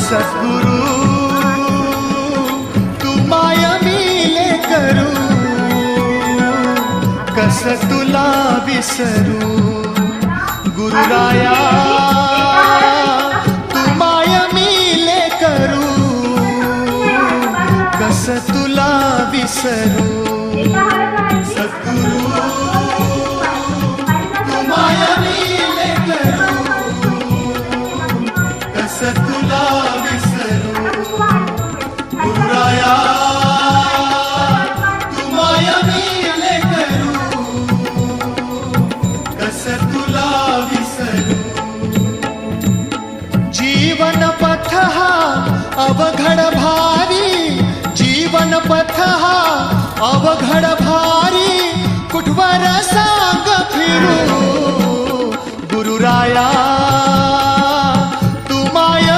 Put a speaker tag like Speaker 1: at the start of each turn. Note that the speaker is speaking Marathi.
Speaker 1: सद्गुरु तू माय मिले करू, कस तुला विसरू गुरुराया, तू माय मिले करू, कस तुला विसरू सद्गुरु तू माय मिले करू, कस तुला विसरू गुरुराया, तू माय मिले करू, कस तुला विसरू। जीवन पथ हा अवघड भारी, जीवन पथ हा अवघड भारी, कुठवर सांग फिरू गुरुराया,